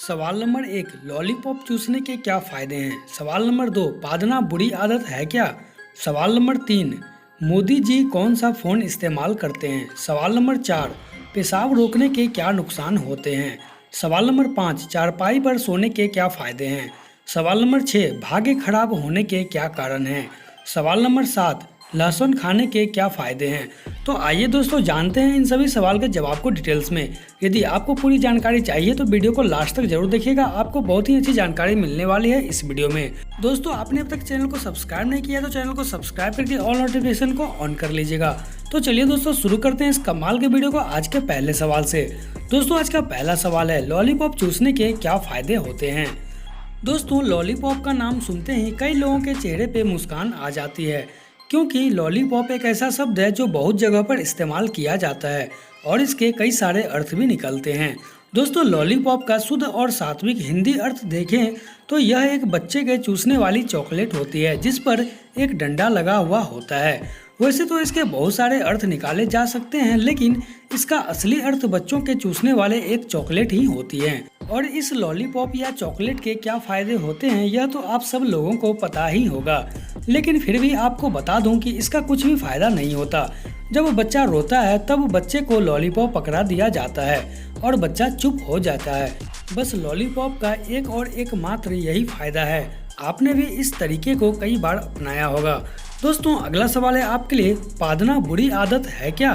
सवाल number 1, lollipop चूसने के क्या फायदे हैं। सवाल नंबर 2, पादना बुरी आदत है क्या। सवाल नंबर 3, मोदी जी कौन सा फ़ोन इस्तेमाल करते हैं। सवाल नंबर 4, पेशाब रोकने के क्या नुकसान होते हैं। सवाल नंबर 5, चारपाई पर सोने के क्या फ़ायदे हैं। सवाल नंबर 6, भाग्य खराब होने के क्या कारण हैं। सवाल नंबर 7, लहसुन खाने के क्या फ़ायदे हैं। तो आइए दोस्तों जानते हैं इन सभी सवाल के जवाब को डिटेल्स में। यदि आपको पूरी जानकारी चाहिए तो वीडियो को लास्ट तक जरूर देखिएगा, आपको बहुत ही अच्छी जानकारी मिलने वाली है इस वीडियो में। दोस्तों आपने अब तक चैनल को सब्सक्राइब नहीं किया तो चैनल को सब्सक्राइब करके ऑल नोटिफिकेशन को ऑन कर लीजिएगा। तो चलिए दोस्तों शुरू करते हैं इस कमाल के वीडियो को आज के पहले सवाल से। दोस्तों आज का पहला सवाल है, लॉलीपॉप चूसने के क्या फायदे होते हैं। दोस्तों लॉलीपॉप का नाम सुनते ही कई लोगों के चेहरे पे मुस्कान आ जाती है, क्योंकि लॉलीपॉप एक ऐसा शब्द है जो बहुत जगह पर इस्तेमाल किया जाता है और इसके कई सारे अर्थ भी निकलते हैं। दोस्तों लॉलीपॉप का शुद्ध और सात्विक हिंदी अर्थ देखें तो यह एक बच्चे के चूसने वाली चॉकलेट होती है जिस पर एक डंडा लगा हुआ होता है। वैसे तो इसके बहुत सारे अर्थ निकाले जा सकते हैं, लेकिन इसका असली अर्थ बच्चों के चूसने वाले एक चॉकलेट ही होती है। और इस लॉलीपॉप या चॉकलेट के क्या फायदे होते हैं यह तो आप सब लोगों को पता ही होगा, लेकिन फिर भी आपको बता दूं कि इसका कुछ भी फायदा नहीं होता। जब बच्चा रोता है तब बच्चे को लॉलीपॉप पकड़ा दिया जाता है और बच्चा चुप हो जाता है। बस लॉलीपॉप का एक और एकमात्र यही फायदा है। आपने भी इस तरीके को कई बार अपनाया होगा। दोस्तों अगला सवाल है आपके लिए, पादना बुरी आदत है क्या।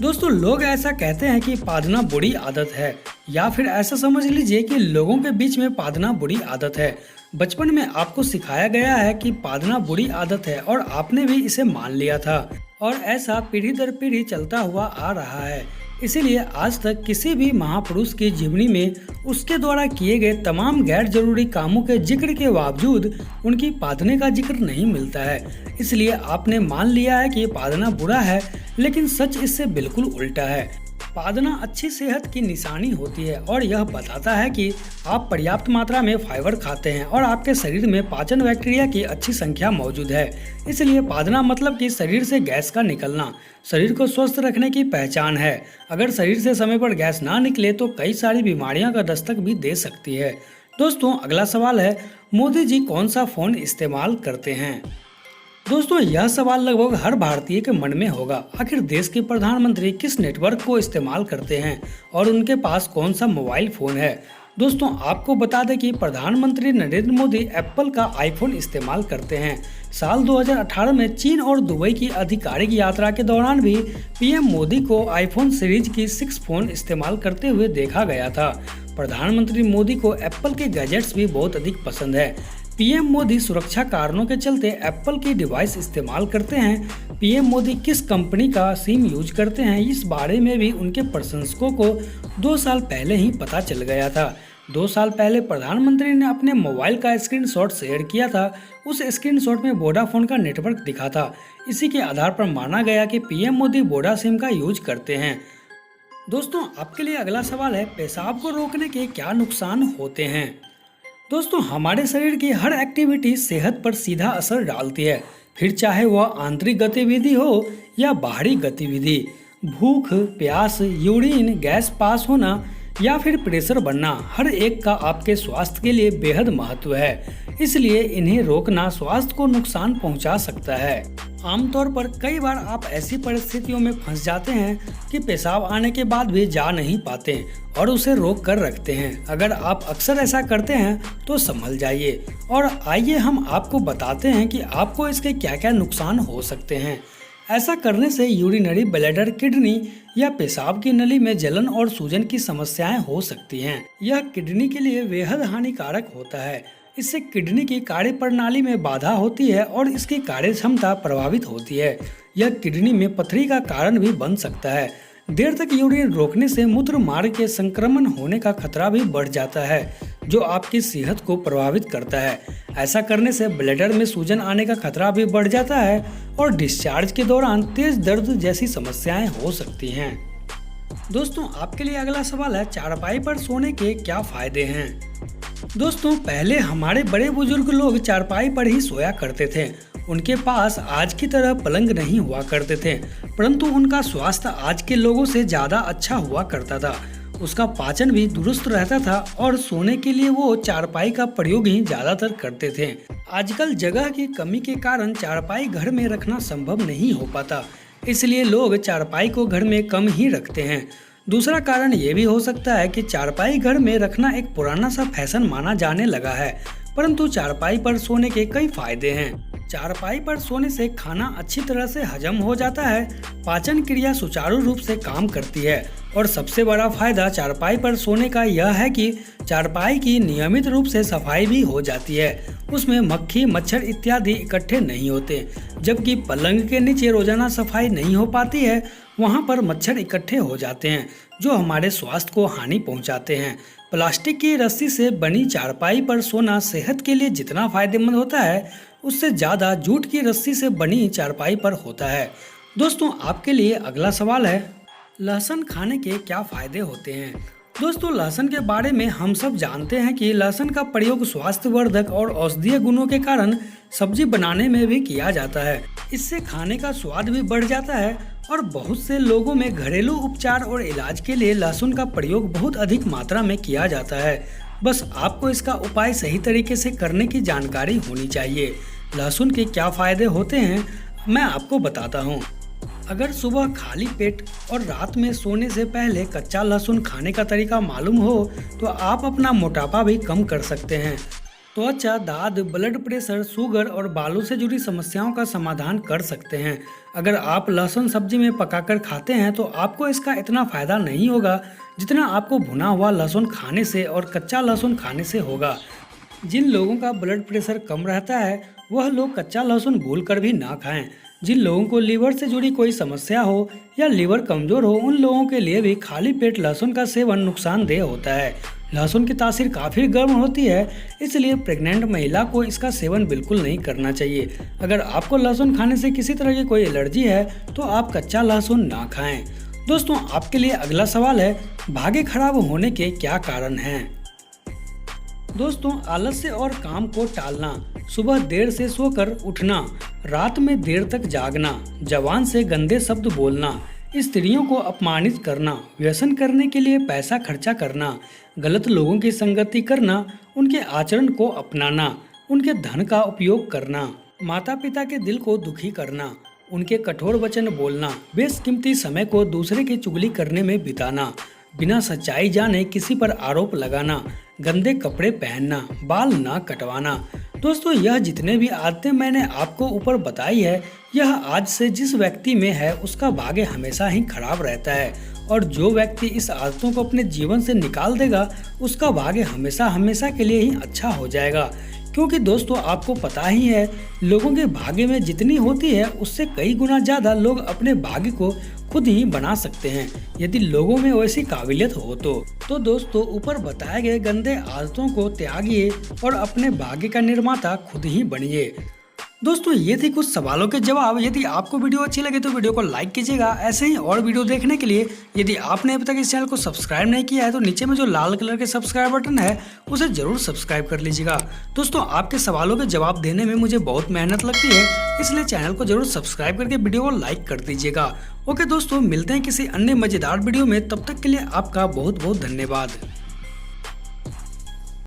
दोस्तों लोग ऐसा कहते हैं कि पादना बुरी आदत है, या फिर ऐसा समझ लीजिए कि लोगों के बीच में पादना बुरी आदत है। बचपन में आपको सिखाया गया है कि पादना बुरी आदत है और आपने भी इसे मान लिया था और ऐसा पीढ़ी दर पीढ़ी चलता हुआ आ रहा है। इसीलिए आज तक किसी भी महापुरुष की जीवनी में उसके द्वारा किए गए तमाम गैर जरूरी कामों के जिक्र के बावजूद उनकी पादने का जिक्र नहीं मिलता है। इसलिए आपने मान लिया है कि पादना बुरा है, लेकिन सच इससे बिल्कुल उल्टा है। पादना अच्छी सेहत की निशानी होती है और यह बताता है कि आप पर्याप्त मात्रा में फाइबर खाते हैं और आपके शरीर में पाचन बैक्टीरिया की अच्छी संख्या मौजूद है। इसलिए पादना मतलब कि शरीर से गैस का निकलना शरीर को स्वस्थ रखने की पहचान है। अगर शरीर से समय पर गैस ना निकले तो कई सारी बीमारियां का दस्तक भी दे सकती है। दोस्तों अगला सवाल है, मोदी जी कौन सा फोन इस्तेमाल करते हैं। दोस्तों यह सवाल लगभग हर भारतीय के मन में होगा। आखिर देश के प्रधानमंत्री किस नेटवर्क को इस्तेमाल करते हैं और उनके पास कौन सा मोबाइल फोन है। दोस्तों आपको बता दें कि प्रधानमंत्री नरेंद्र मोदी एप्पल का आईफोन इस्तेमाल करते हैं। साल 2018 में चीन और दुबई की आधिकारिक यात्रा के दौरान भी पीएम मोदी को आईफोन सीरीज की 6 फोन इस्तेमाल करते हुए देखा गया था। प्रधानमंत्री मोदी को एप्पल के गैजेट्स भी बहुत अधिक पसंद है। पीएम मोदी सुरक्षा कारणों के चलते एप्पल की डिवाइस इस्तेमाल करते हैं। पीएम मोदी किस कंपनी का सिम यूज करते हैं इस बारे में भी उनके प्रशंसकों को 2 साल पहले ही पता चल गया था। 2 साल पहले प्रधानमंत्री ने अपने मोबाइल का स्क्रीनशॉट शेयर किया था। उस स्क्रीनशॉट में वोडाफोन का नेटवर्क दिखा था। इसी के आधार पर माना गया कि पीएम मोदी वोडा सिम का यूज करते हैं। दोस्तों आपके लिए अगला सवाल है, पेशाब को रोकने के क्या नुकसान होते हैं। दोस्तों हमारे शरीर की हर एक्टिविटी सेहत पर सीधा असर डालती है, फिर चाहे वह आंतरिक गतिविधि हो या बाहरी गतिविधि। भूख, प्यास, यूरिन, गैस पास होना या फिर प्रेशर बढ़ना, हर एक का आपके स्वास्थ्य के लिए बेहद महत्व है। इसलिए इन्हें रोकना स्वास्थ्य को नुकसान पहुंचा सकता है। आमतौर पर कई बार आप ऐसी परिस्थितियों में फंस जाते हैं कि पेशाब आने के बाद भी जा नहीं पाते और उसे रोक कर रखते हैं। अगर आप अक्सर ऐसा करते हैं तो संभल जाइए और आइए हम आपको बताते हैं कि आपको इसके क्या क्या नुकसान हो सकते हैं। ऐसा करने से यूरिनरी ब्लैडर, किडनी या पेशाब की नली में जलन और सूजन की समस्याएं हो सकती हैं। यह किडनी के लिए बेहद हानिकारक होता है। इससे किडनी की कार्य प्रणाली में बाधा होती है और इसकी कार्य क्षमता प्रभावित होती है। यह किडनी में पथरी का कारण भी बन सकता है। देर तक यूरिन रोकने से मूत्र मार्ग के संक्रमण होने का खतरा भी बढ़ जाता है, जो आपकी सेहत को प्रभावित करता है। ऐसा करने से ब्लैडर में सूजन आने का खतरा भी बढ़ जाता है और डिस्चार्ज के दौरान तेज दर्द जैसी समस्याएं हो सकती हैं। दोस्तों आपके लिए अगला सवाल है, चारपाई पर सोने के क्या फायदे हैं। दोस्तों पहले हमारे बड़े बुजुर्ग लोग चारपाई पर ही सोया करते थे। उनके पास आज की तरह पलंग नहीं हुआ करते थे, परंतु उनका स्वास्थ्य आज के लोगों से ज़्यादा अच्छा हुआ करता था। उसका पाचन भी दुरुस्त रहता था और सोने के लिए वो चारपाई का प्रयोग ही ज्यादातर करते थे। आजकल जगह की कमी के कारण चारपाई घर में रखना संभव नहीं हो पाता, इसलिए लोग चारपाई को घर में कम ही रखते हैं। दूसरा कारण ये भी हो सकता है कि चारपाई घर में रखना एक पुराना सा फैशन माना जाने लगा है, परंतु चारपाई पर सोने के कई फायदे हैं। चारपाई पर सोने से खाना अच्छी तरह से हजम हो जाता है, पाचन क्रिया सुचारू रूप से काम करती है और सबसे बड़ा फायदा चारपाई पर सोने का यह है कि चारपाई की नियमित रूप से सफाई भी हो जाती है। उसमें मक्खी, मच्छर इत्यादि इकट्ठे नहीं होते, जबकि पलंग के नीचे रोजाना सफाई नहीं हो पाती है, वहाँ पर मच्छर इकट्ठे हो जाते हैं जो हमारे स्वास्थ्य को हानि पहुँचाते हैं। प्लास्टिक की रस्सी से बनी चारपाई पर सोना सेहत के लिए जितना फायदेमंद होता है, उससे ज़्यादा जूट की रस्सी से बनी चारपाई पर होता है। दोस्तों, आपके लिए अगला सवाल है, लहसुन खाने के क्या फायदे होते हैं। दोस्तों, लहसुन के बारे में हम सब जानते हैं कि लहसुन का प्रयोग स्वास्थ्यवर्धक और औषधीय गुणों के कारण सब्जी बनाने में भी किया जाता है। इससे खाने का स्वाद भी बढ़ जाता है और बहुत से लोगों में घरेलू उपचार और इलाज के लिए लहसुन का प्रयोग बहुत अधिक मात्रा में किया जाता है। बस आपको इसका उपाय सही तरीके से करने की जानकारी होनी चाहिए। लहसुन के क्या फायदे होते हैं मैं आपको बताता हूँ। अगर सुबह खाली पेट और रात में सोने से पहले कच्चा लहसुन खाने का तरीका मालूम हो तो आप अपना मोटापा भी कम कर सकते हैं। त्वचा, दाद, ब्लड प्रेशर, शुगर और बालों से जुड़ी समस्याओं का समाधान कर सकते हैं। अगर आप लहसुन सब्जी में पकाकर खाते हैं तो आपको इसका इतना फायदा नहीं होगा जितना आपको भुना हुआ लहसुन खाने से और कच्चा लहसुन खाने से होगा। जिन लोगों का ब्लड प्रेशर कम रहता है वह लोग कच्चा लहसुन भूलकर भी ना खाएं। जिन लोगों को लीवर से जुड़ी कोई समस्या हो या लीवर कमजोर हो, उन लोगों के लिए भी खाली पेट लहसुन का सेवन नुकसानदेह होता है। लहसुन की तासीर काफ़ी गर्म होती है, इसलिए प्रेग्नेंट महिला को इसका सेवन बिल्कुल नहीं करना चाहिए। अगर आपको लहसुन खाने से किसी तरह की कोई एलर्जी है तो आप कच्चा लहसुन ना खाएं। दोस्तों, आपके लिए अगला सवाल है, भाग्य खराब होने के क्या कारण हैं। दोस्तों, आलस्य और काम को टालना, सुबह देर से सोकर उठना, रात में देर तक जागना, जवान से गंदे शब्द बोलना, स्त्रियों को अपमानित करना, व्यसन करने के लिए पैसा खर्चा करना, गलत लोगों की संगति करना, उनके आचरण को अपनाना, उनके धन का उपयोग करना, माता पिता के दिल को दुखी करना, उनके कठोर वचन बोलना, बेशकीमती समय को दूसरे की चुगली करने में बिताना, बिना सच्चाई जाने किसी पर आरोप लगाना, गंदे कपड़े पहनना, बाल ना कटवाना। दोस्तों, यह जितने भी आदतें मैंने आपको ऊपर बताई है, यह आज से जिस व्यक्ति में है उसका भाग्य हमेशा ही खराब रहता है और जो व्यक्ति इस आदतों को अपने जीवन से निकाल देगा उसका भाग्य हमेशा हमेशा के लिए ही अच्छा हो जाएगा। क्योंकि दोस्तों, आपको पता ही है, लोगों के भाग्य में जितनी होती है उससे कई गुना ज़्यादा लोग अपने भाग्य को खुद ही बना सकते हैं यदि लोगों में वैसी काबिलियत हो तो दोस्तों, ऊपर बताए गए गंदे आदतों को त्यागिए और अपने भाग्य का निर्माता खुद ही बनिए। दोस्तों, ये थी कुछ सवालों के जवाब। यदि आपको वीडियो अच्छी लगे तो वीडियो को लाइक कीजिएगा। ऐसे ही और वीडियो देखने के लिए यदि आपने अभी तक इस चैनल को सब्सक्राइब नहीं किया है तो नीचे में जो लाल कलर के सब्सक्राइब बटन है उसे जरूर सब्सक्राइब कर लीजिएगा। दोस्तों, आपके सवालों के जवाब देने में मुझे बहुत मेहनत लगती है, इसलिए चैनल को जरूर सब्सक्राइब करके वीडियो को लाइक कर दीजिएगा। ओके दोस्तों, मिलते हैं किसी अन्य मजेदार वीडियो में, तब तक के लिए आपका बहुत बहुत धन्यवाद।